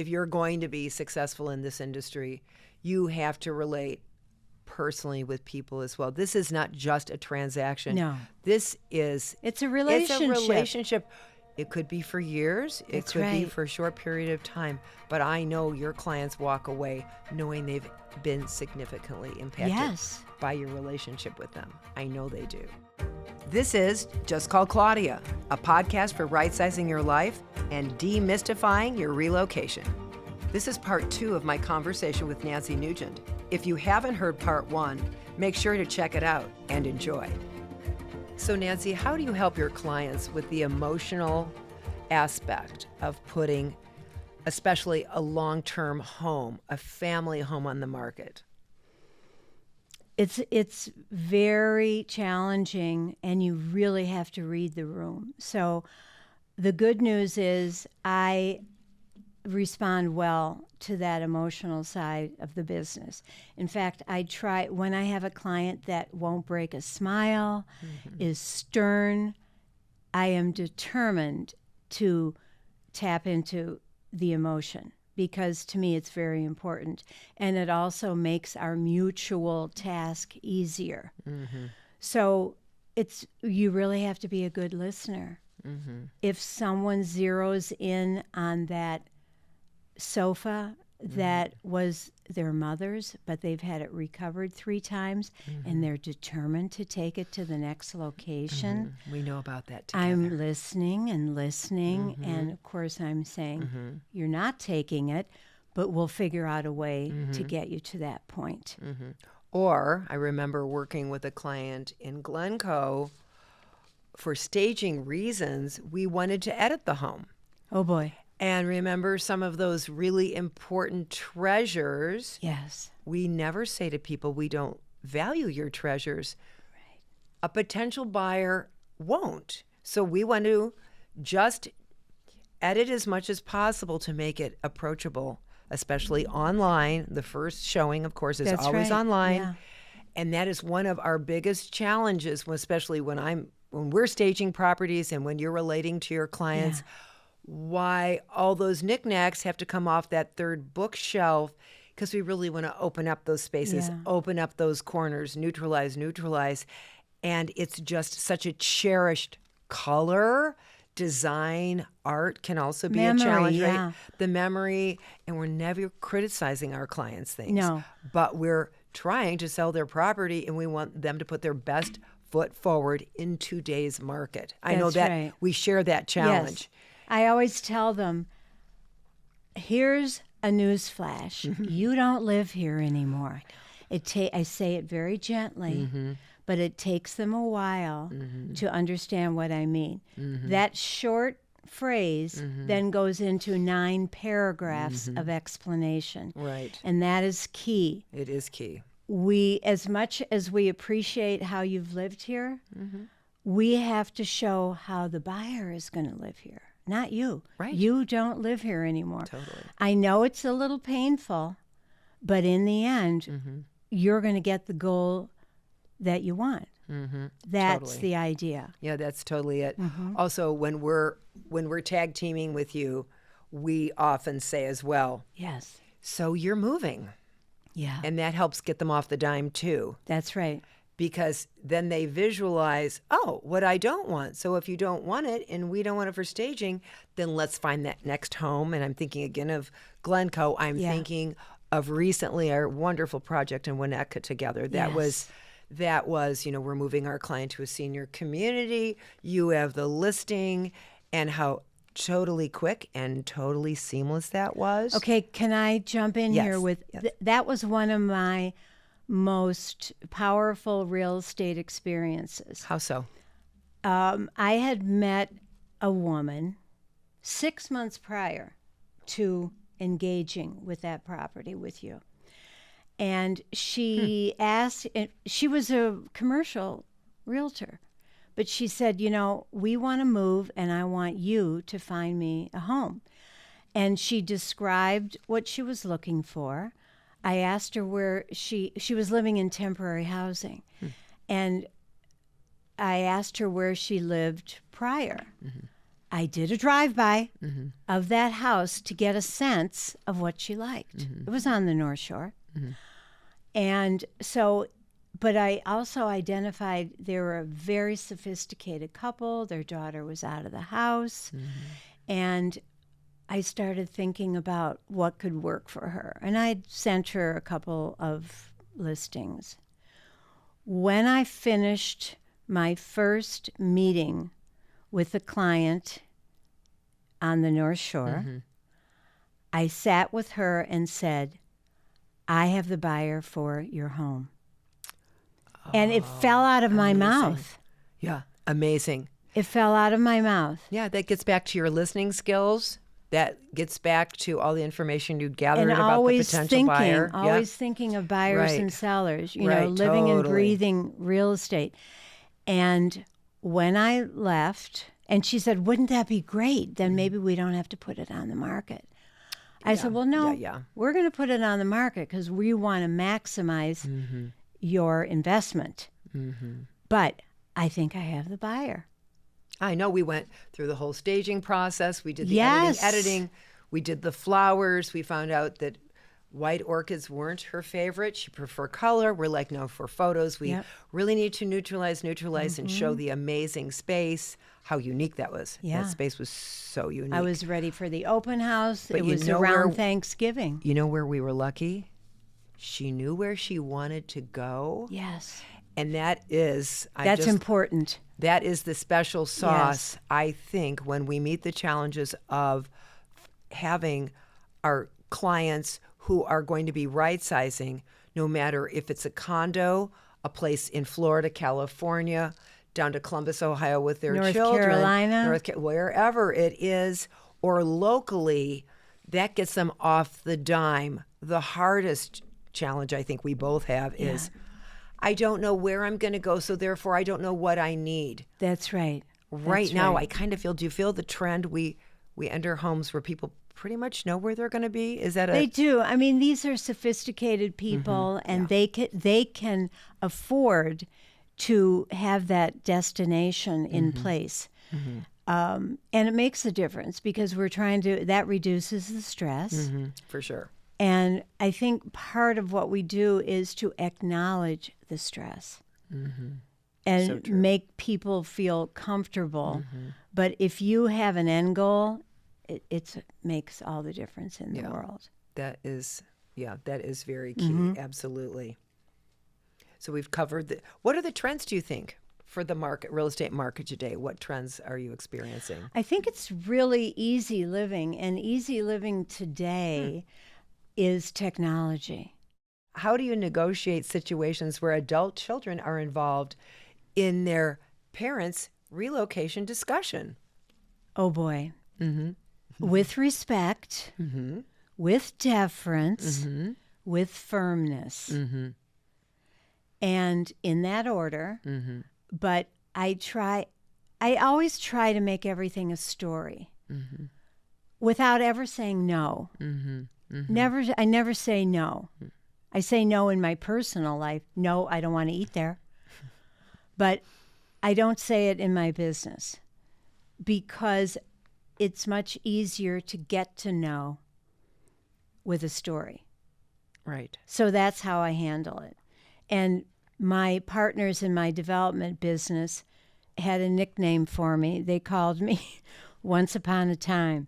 if you're going to be successful in this industry, you have to relate personally with people as well. This is not just a transaction. No. This is... It's a relationship. It's a relationship. It could be for years. It That's could be right. for a short period of time. But I know your clients walk away knowing they've been significantly impacted Yes. by your relationship with them. I know they do. This is Just Call Claudia, a podcast for right-sizing your life and demystifying your relocation. This is part 2 of my conversation with Nancy Nugent. If you haven't heard part 1, make sure to check it out and enjoy. So Nancy, how do you help your clients with the emotional aspect of putting, especially a long-term home, a family home on the market? It's very challenging, and you really have to read the room. So the good news is I respond well to that emotional side of the business. In fact, I try, when I have a client that won't break a smile, is stern, I am determined to tap into the emotion, because to me it's very important. And it also makes our mutual task easier. So you really have to be a good listener. If someone zeroes in on that sofa that was their mother's, but they've had it recovered 3 times, and they're determined to take it to the next location. We know about that together. I'm listening, and of course I'm saying, you're not taking it, but we'll figure out a way to get you to that point. Or I remember working with a client in Glencoe. For staging reasons, we wanted to edit the home. Oh boy. And remember some of those really important treasures. Yes. We never say to people, we don't value your treasures. Right. A potential buyer won't. So we want to just edit as much as possible to make it approachable, especially online. The first showing, of course, is That's always right. online. Yeah. And that is one of our biggest challenges, especially when we're staging properties and when you're relating to your clients. Yeah. Why all those knickknacks have to come off that third bookshelf, because we really want to open up those spaces, open up those corners, neutralize. And it's just such a cherished color. Design, art can also be a challenge, right? The memory, and we're never criticizing our clients' things. No. But we're trying to sell their property, and we want them to put their best foot forward in today's market. I know that we share that challenge. Yes. I always tell them, here's a news flash. You don't live here anymore. I say it very gently, but it takes them a while to understand what I mean. That short phrase then goes into 9 paragraphs of explanation. Right. And that is key. It is key. As much as we appreciate how you've lived here, we have to show how the buyer is going to live here. Not you. Right. You don't live here anymore. Totally. I know it's a little painful, but in the end, you're going to get the goal that you want. That's the idea. Yeah, that's totally it. Also, when we're tag teaming with you, we often say as well, yes. So you're moving. Yeah. And that helps get them off the dime too. That's right. Because then they visualize, what I don't want. So if you don't want it and we don't want it for staging, then let's find that next home. And I'm thinking again of Glencoe. I'm thinking of recently our wonderful project in Winnetka together. That was, we're moving our client to a senior community. You have the listing, and how totally quick and totally seamless that was. Okay, can I jump in here with, that was one of my most powerful real estate experiences. How so? I had met a woman 6 months prior to engaging with that property with you. And she asked, she was a commercial realtor, but she said, we want to move and I want you to find me a home. And she described what she was looking for. I asked her where she was living in temporary housing. And I asked her where she lived prior. I did a drive-by of that house to get a sense of what she liked. It was on the North Shore. And so, but I also identified they were a very sophisticated couple. Their daughter was out of the house. And I started thinking about what could work for her. And I sent her a couple of listings. When I finished my first meeting with a client on the North Shore, I sat with her and said, I have the buyer for your home. And it fell out of my mouth. Yeah, amazing. It fell out of my mouth. Yeah, that gets back to your listening skills. That gets back to all the information you gathered And about the potential buyer. Always thinking of buyers and sellers, you know, living and breathing real estate. And when I left, and she said, wouldn't that be great? Then maybe we don't have to put it on the market. I said, well, no, we're going to put it on the market because we want to maximize your investment. But I think I have the buyer. I know we went through the whole staging process. We did the editing. We did the flowers. We found out that white orchids weren't her favorite. She preferred color. We're like, no, for photos, we really need to neutralize and show the amazing space, how unique that was. That space was so unique. I was ready for the open house. But it was around Thanksgiving. You know where we were lucky? She knew where she wanted to go. Yes. And that is... That's important. That is the special sauce, I think, when we meet the challenges of having our clients who are going to be right-sizing, no matter if it's a condo, a place in Florida, California, down to Columbus, Ohio with their North children. Carolina. Wherever it is, or locally, that gets them off the dime. The hardest challenge I think we both have is... I don't know where I'm going to go, so therefore I don't know what I need. That's right. Right now, I kind of feel, do you feel the trend we enter homes where people pretty much know where they're going to be? Is that They do. I mean, these are sophisticated people, and they can afford to have that destination in place. And it makes a difference because that reduces the stress. For sure. And I think part of what we do is to acknowledge the stress and make people feel comfortable. But if you have an end goal, it makes all the difference in the world. That is very key. Absolutely. So we've covered what are the trends, do you think, for the real estate market today? What trends are you experiencing? I think it's really easy living, and easy living today is technology. How do you negotiate situations where adult children are involved in their parents' relocation discussion? Oh, boy. With respect, with deference, with firmness. And in that order. But I always try to make everything a story without ever saying no. I never say no. I say no in my personal life. No, I don't want to eat there. But I don't say it in my business because it's much easier to get to know with a story. Right. So that's how I handle it. And my partners in my development business had a nickname for me. They called me Once Upon a Time.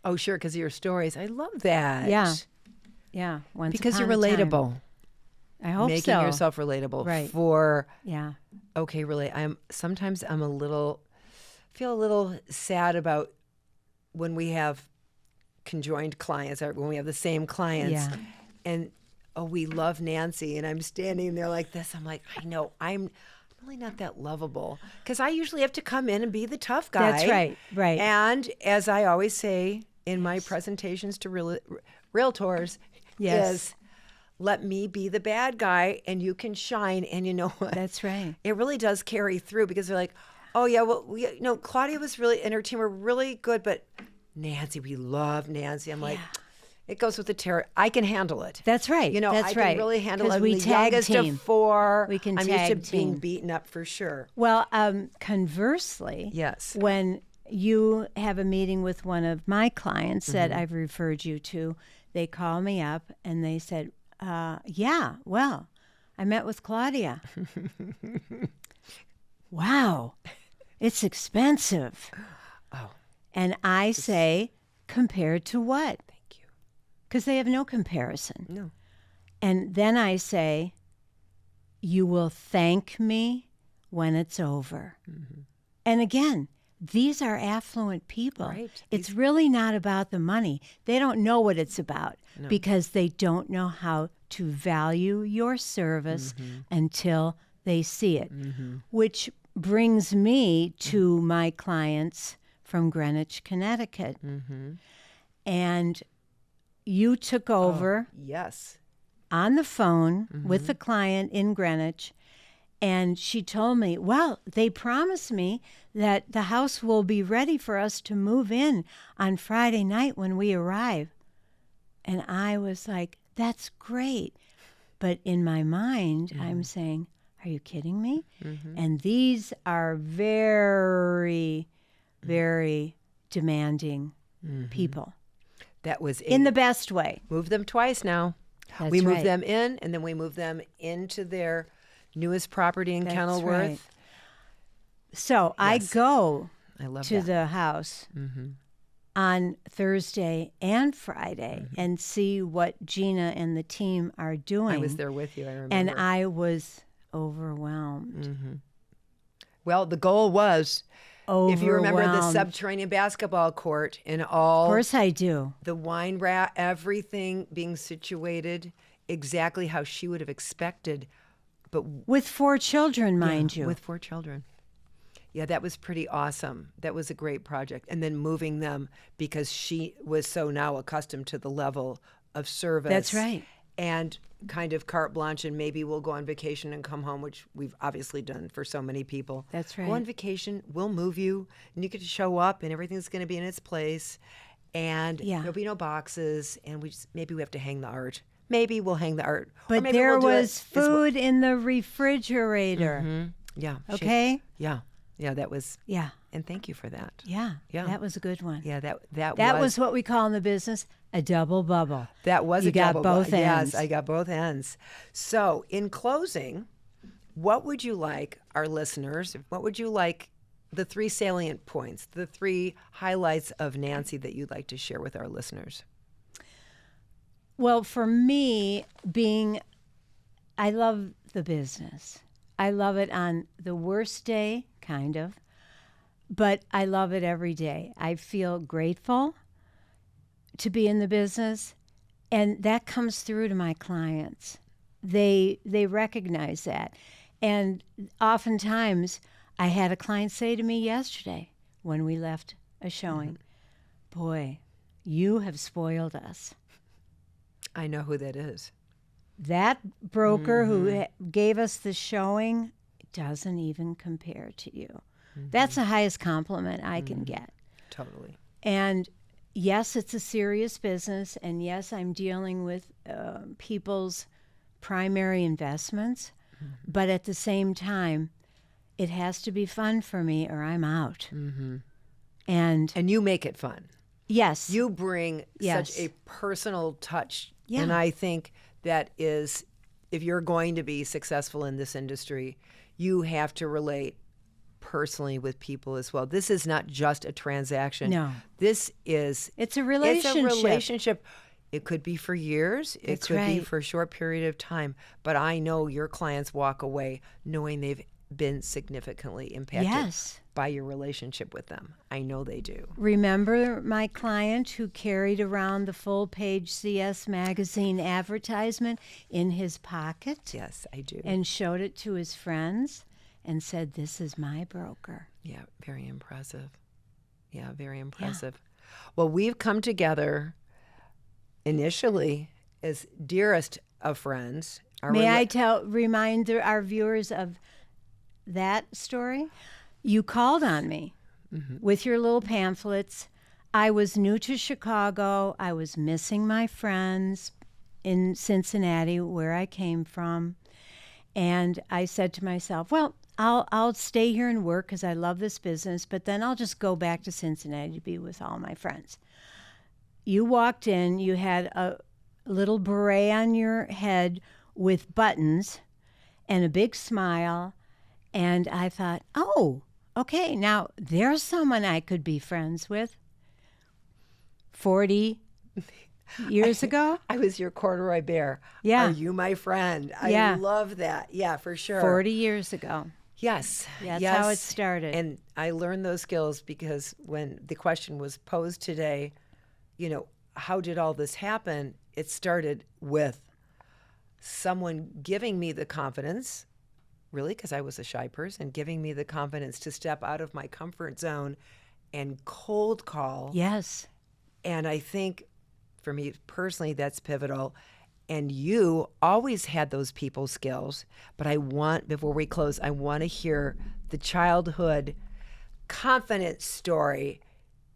Oh, sure, because of your stories. I love that. Yeah. Because you're relatable. I hope Making so. yourself relatable. Right. Sometimes I'm feel a little sad about when we have conjoined clients, or when we have the same clients. And we love Nancy, and I'm standing there like this. I'm like, I know, I'm really not that lovable because I usually have to come in and be the tough guy. That's right. And as I always say in my presentations to realtors, is let me be the bad guy and you can shine. And you know what? That's right. It really does carry through because they're like, oh yeah, well, Claudia was really, and her team were really good, but Nancy, we love Nancy. I'm like, it goes with the terror. I can handle it. That's right. I can really handle it. I'm the youngest of 4. I'm used to being beaten up for sure. Well, conversely, when you have a meeting with one of my clients that I've referred you to. They call me up and they said, yeah, well, I met with Claudia. Wow, it's expensive. Oh, And I say, compared to what? thank you. Because they have no comparison. No. And then I say, you will thank me when it's over. And again, these are affluent people. Right. It's really not about the money. They don't know what it's about because they don't know how to value your service until they see it, which brings me to my clients from Greenwich, Connecticut. And you took over Yes. on the phone with the client in Greenwich, and she told me, well, they promised me that the house will be ready for us to move in on Friday night when we arrive. And I was like, that's great. But in my mind, I'm saying, are you kidding me? And these are very, very demanding people That was in the best way. move them twice now. That's we moved right. them in, and then we moved them into their newest property in That's Kenilworth. right. So I Yes. go I love to that. the house on Thursday and Friday and see what Gina and the team are doing. I was there with you. I remember. And I was overwhelmed. Well, the goal was, if you remember the Overwhelmed. subterranean basketball court and all Of course I do. the wine rack, everything being situated exactly how she would have expected, but With 4 children, mind you. with 4 children. Yeah, that was pretty awesome. That was a great project. And then moving them because she was so now accustomed to the level of service. That's right. And kind of carte blanche, and maybe we'll go on vacation and come home, which we've obviously done for so many people. That's Go right. on vacation, we'll move you, and you get to show up, and everything's going to be in its place. And Yeah. there'll be no boxes, and maybe we have to hang the art. Maybe we'll hang the art. Or But maybe there we'll do it was as well. food in the refrigerator. Yeah. Okay? Yeah. Yeah, that was, Yeah. and thank you for that. Yeah. Yeah. That was a good one. Yeah, that That was what we call in the business a double bubble. that was You a got double both ends. Yes, I got both ends. So, in closing, what would you like our listeners? What would you like the 3 salient points, the 3 highlights of Nancy that you'd like to share with our listeners? Well, for me, I love the business. I love it on the worst day, kind of, but I love it every day. I feel grateful to be in the business, and that comes through to my clients. They recognize that. And oftentimes, I had a client say to me yesterday when we left a showing, boy, you have spoiled us. I know who that is. That broker who gave us the showing doesn't even compare to you. That's the highest compliment I can get. Totally. And yes, it's a serious business. And yes, I'm dealing with people's primary investments. But at the same time, it has to be fun for me or I'm out. And And you make it fun. yes, You bring Yes. such a personal touch. Yeah. And I think that is, if you're going to be successful in this industry, you have to relate personally with people as well. This is not just a transaction. No. This is it's a relationship. It's a relationship. It could be for years. It That's could be right. for a short period of time. But I know your clients walk away knowing they've been significantly impacted Yes. by your relationship with them. I know they do. Remember my client who carried around the full-page CS Magazine advertisement in his pocket Yes, I do. and showed it to his friends and said, "This is my broker." Yeah, very impressive. Yeah, very impressive. Well, we've come together initially as dearest of friends. May I remind our viewers of that story? You called on me with your little pamphlets. I was new to Chicago. I was missing my friends in Cincinnati, where I came from. And I said to myself, well, I'll stay here and work because I love this business, but then I'll just go back to Cincinnati to be with all my friends. You walked in, you had a little beret on your head with buttons and a big smile, and I thought, oh, okay, now there's someone I could be friends with. 40 years ago? I was your corduroy bear. Yeah. Are you my friend? Yeah. I love that. Yeah, for sure. 40 years ago. Yes. That's yes. how it started. And I learned those skills because when the question was posed today, how did all this happen? It started with someone giving me the confidence, really, because I was a shy person, giving me the confidence to step out of my comfort zone and cold call. Yes. And I think for me personally, that's pivotal. And you always had those people skills. But before we close, I want to hear the childhood confidence story,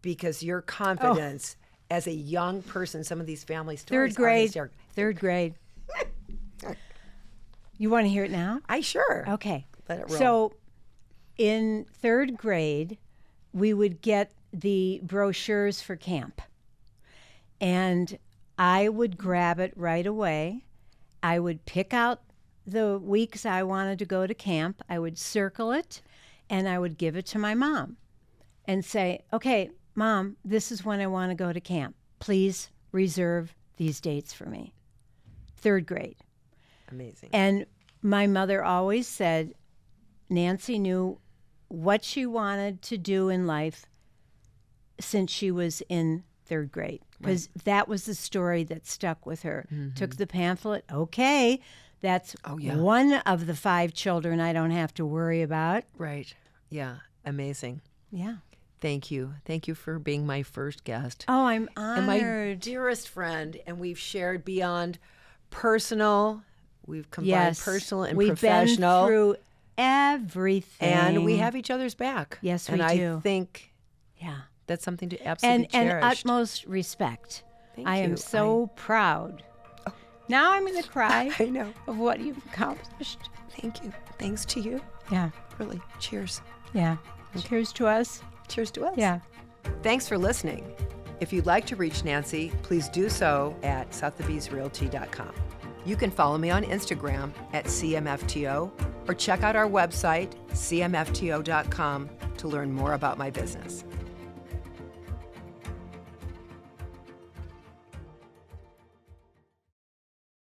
because your confidence as a young person, some of these family stories. Third grade. You want to hear it now? Sure. Okay. Let it roll. So in third grade, we would get the brochures for camp. And I would grab it right away. I would pick out the weeks I wanted to go to camp. I would circle it, and I would give it to my mom and say, okay, Mom, this is when I want to go to camp. Please reserve these dates for me. Third grade. Amazing. And my mother always said Nancy knew what she wanted to do in life since she was in third grade, because that was the story that stuck with her. Mm-hmm. Took the pamphlet. Okay, that's one of the 5 children I don't have to worry about. Right. Yeah. Amazing. Yeah. Thank you. Thank you for being my first guest. Oh, I'm honored. And my dearest friend. And we've shared beyond personal. We've combined personal and professional. We've been through everything. And we have each other's back. Yes, we do. And I think that's something to absolutely cherish. And utmost respect. Thank I you. am so proud. Oh. Now I'm going to cry. I know. Of what you've accomplished. Thank you. Thanks to you. Yeah. Really. Cheers. Yeah. Cheers to us. Cheers to us. Yeah. Thanks for listening. If you'd like to reach Nancy, please do so at sothebysrealty.com. You can follow me on Instagram at CMFTO or check out our website, cmfto.com, to learn more about my business.